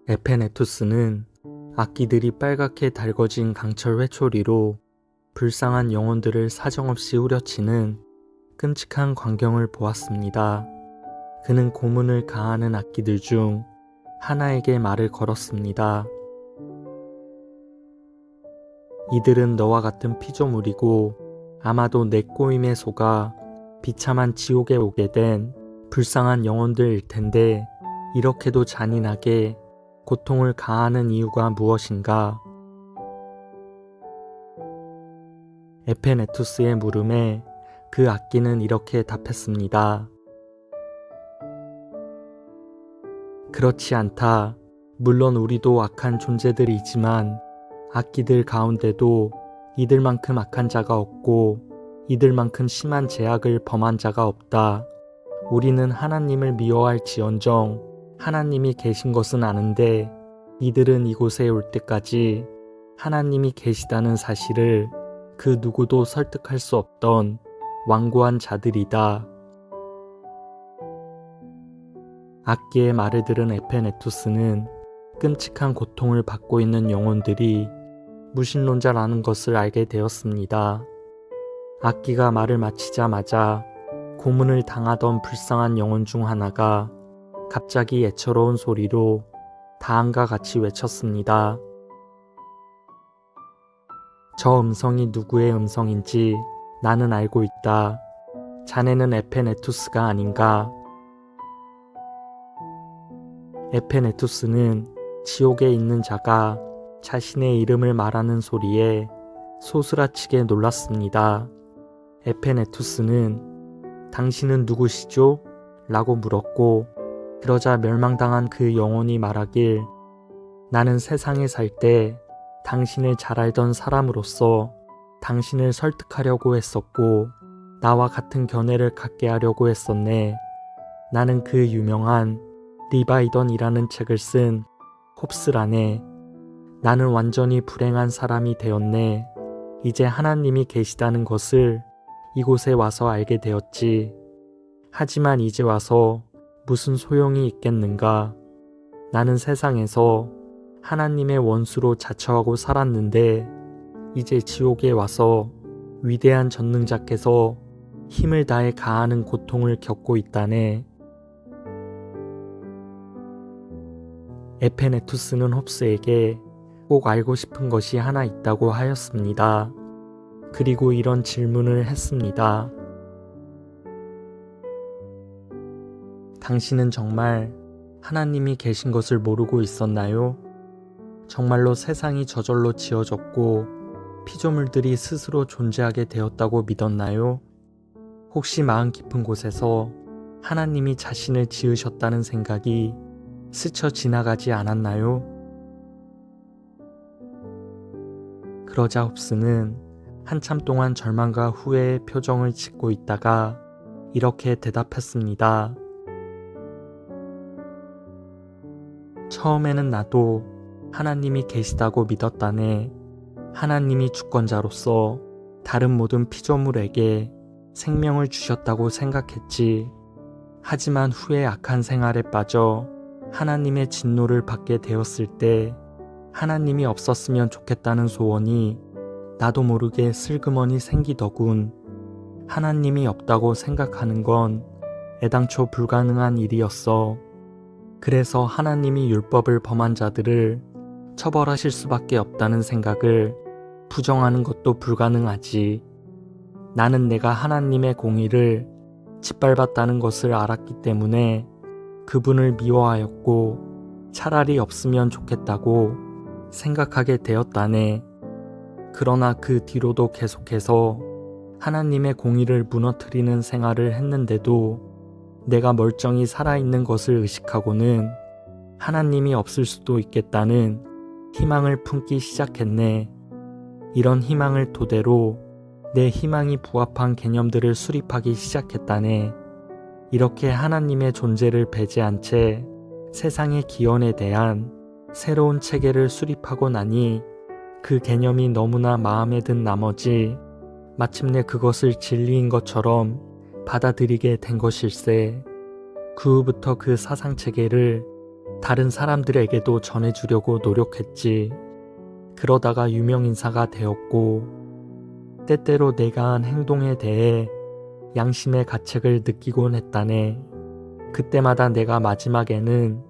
에페네투스는 악기들이 빨갛게 달궈진 강철 회초리로 불쌍한 영혼들을 사정없이 후려치는 끔찍한 광경을 보았습니다. 그는 고문을 가하는 악기들 중 하나에게 말을 걸었습니다. 이들은 너와 같은 피조물이고 아마도 내 꼬임에 속아 비참한 지옥에 오게 된 불쌍한 영혼들일 텐데 이렇게도 잔인하게 고통을 가하는 이유가 무엇인가? 에페네투스의 물음에 그 악기는 이렇게 답했습니다. 그렇지 않다. 물론 우리도 악한 존재들이지만 악기들 가운데도 이들만큼 악한 자가 없고 이들만큼 심한 죄악을 범한 자가 없다. 우리는 하나님을 미워할지언정 하나님이 계신 것은 아는데 이들은 이곳에 올 때까지 하나님이 계시다는 사실을 그 누구도 설득할 수 없던 완고한 자들이다. 악기의 말을 들은 에페네투스는 끔찍한 고통을 받고 있는 영혼들이 무신론자라는 것을 알게 되었습니다. 악기가 말을 마치자마자 고문을 당하던 불쌍한 영혼 중 하나가 갑자기 애처로운 소리로 다음과 같이 외쳤습니다. 저 음성이 누구의 음성인지 나는 알고 있다. 자네는 에페네투스가 아닌가? 에페네투스는 지옥에 있는 자가 자신의 이름을 말하는 소리에 소스라치게 놀랐습니다. 에페네투스는 당신은 누구시죠? 라고 물었고 그러자 멸망당한 그 영혼이 말하길 나는 세상에 살 때 당신을 잘 알던 사람으로서 당신을 설득하려고 했었고 나와 같은 견해를 갖게 하려고 했었네. 나는 그 유명한 리바이던이라는 책을 쓴 홉스라네. 나는 완전히 불행한 사람이 되었네. 이제 하나님이 계시다는 것을 이곳에 와서 알게 되었지. 하지만 이제 와서 무슨 소용이 있겠는가? 나는 세상에서 하나님의 원수로 자처하고 살았는데 이제 지옥에 와서 위대한 전능자께서 힘을 다해 가하는 고통을 겪고 있다네. 에페네투스는 홉스에게 꼭 알고 싶은 것이 하나 있다고 하였습니다. 그리고 이런 질문을 했습니다. 당신은 정말 하나님이 계신 것을 모르고 있었나요? 정말로 세상이 저절로 지어졌고 피조물들이 스스로 존재하게 되었다고 믿었나요? 혹시 마음 깊은 곳에서 하나님이 자신을 지으셨다는 생각이 스쳐 지나가지 않았나요? 그러자 홉스는 한참 동안 절망과 후회의 표정을 짓고 있다가 이렇게 대답했습니다. 처음에는 나도 하나님이 계시다고 믿었다네. 하나님이 주권자로서 다른 모든 피조물에게 생명을 주셨다고 생각했지. 하지만 후에 악한 생활에 빠져 하나님의 진노를 받게 되었을 때 하나님이 없었으면 좋겠다는 소원이 나도 모르게 슬그머니 생기더군. 하나님이 없다고 생각하는 건 애당초 불가능한 일이었어. 그래서 하나님이 율법을 범한 자들을 처벌하실 수밖에 없다는 생각을 부정하는 것도 불가능하지. 나는 내가 하나님의 공의를 짓밟았다는 것을 알았기 때문에 그분을 미워하였고 차라리 없으면 좋겠다고 생각하게 되었다네. 그러나 그 뒤로도 계속해서 하나님의 공의를 무너뜨리는 생활을 했는데도 내가 멀쩡히 살아있는 것을 의식하고는 하나님이 없을 수도 있겠다는 희망을 품기 시작했네. 이런 희망을 토대로 내 희망이 부합한 개념들을 수립하기 시작했다네. 이렇게 하나님의 존재를 배제한 채 세상의 기원에 대한 새로운 체계를 수립하고 나니 그 개념이 너무나 마음에 든 나머지 마침내 그것을 진리인 것처럼 받아들이게 된 것일세. 그 후부터 그 사상체계를 다른 사람들에게도 전해주려고 노력했지. 그러다가 유명인사가 되었고 때때로 내가 한 행동에 대해 양심의 가책을 느끼곤 했다네. 그때마다 내가 마지막에는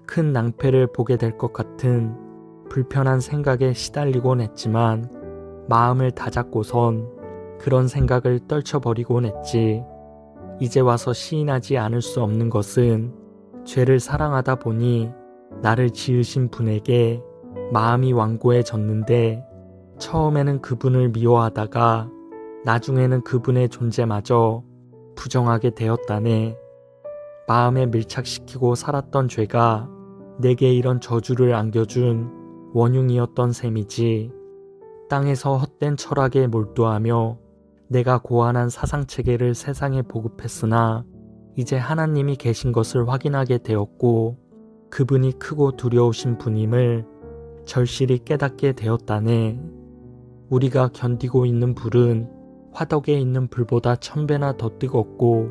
큰 낭패를 보게 될 것 같은 불편한 생각에 시달리곤 했지만 마음을 다잡고선 그런 생각을 떨쳐버리곤 했지. 이제 와서 시인하지 않을 수 없는 것은 죄를 사랑하다 보니 나를 지으신 분에게 마음이 완고해졌는데 처음에는 그분을 미워하다가 나중에는 그분의 존재마저 부정하게 되었다네. 마음에 밀착시키고 살았던 죄가 내게 이런 저주를 안겨준 원흉이었던 셈이지. 땅에서 헛된 철학에 몰두하며 내가 고안한 사상체계를 세상에 보급했으나 이제 하나님이 계신 것을 확인하게 되었고 그분이 크고 두려우신 분임을 절실히 깨닫게 되었다네. 우리가 견디고 있는 불은 화덕에 있는 불보다 1000배나 더 뜨겁고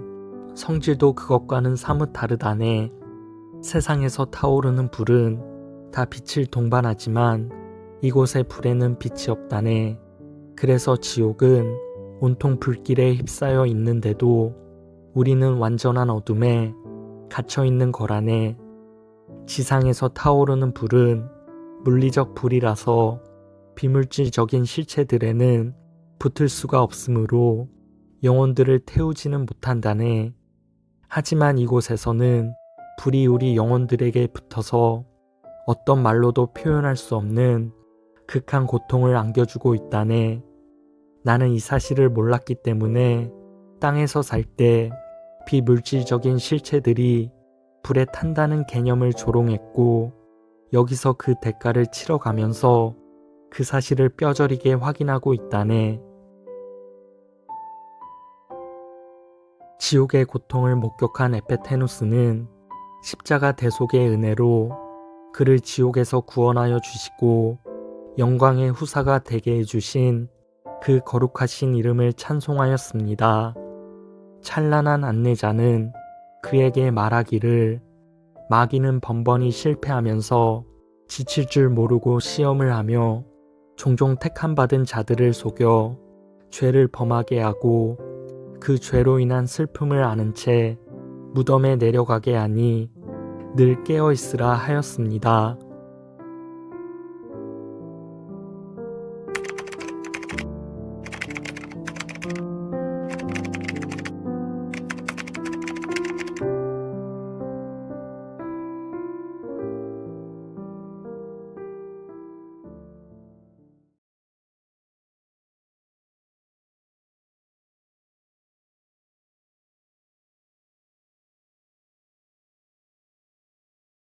성질도 그것과는 사뭇 다르다네. 세상에서 타오르는 불은 다 빛을 동반하지만 이곳의 불에는 빛이 없다네. 그래서 지옥은 온통 불길에 휩싸여 있는데도 우리는 완전한 어둠에 갇혀 있는 거라네. 지상에서 타오르는 불은 물리적 불이라서 비물질적인 실체들에는 붙을 수가 없으므로 영혼들을 태우지는 못한다네. 하지만 이곳에서는 불이 우리 영혼들에게 붙어서 어떤 말로도 표현할 수 없는 극한 고통을 안겨주고 있다네. 나는 이 사실을 몰랐기 때문에 땅에서 살 때 비물질적인 실체들이 불에 탄다는 개념을 조롱했고 여기서 그 대가를 치러가면서 그 사실을 뼈저리게 확인하고 있다네. 지옥의 고통을 목격한 에페테누스는 십자가 대속의 은혜로 그를 지옥에서 구원하여 주시고 영광의 후사가 되게 해주신 그 거룩하신 이름을 찬송하였습니다. 찬란한 안내자는 그에게 말하기를 마귀는 번번이 실패하면서 지칠 줄 모르고 시험을 하며 종종 택함받은 자들을 속여 죄를 범하게 하고 그 죄로 인한 슬픔을 아는 채 무덤에 내려가게 하니 늘 깨어있으라 하였습니다.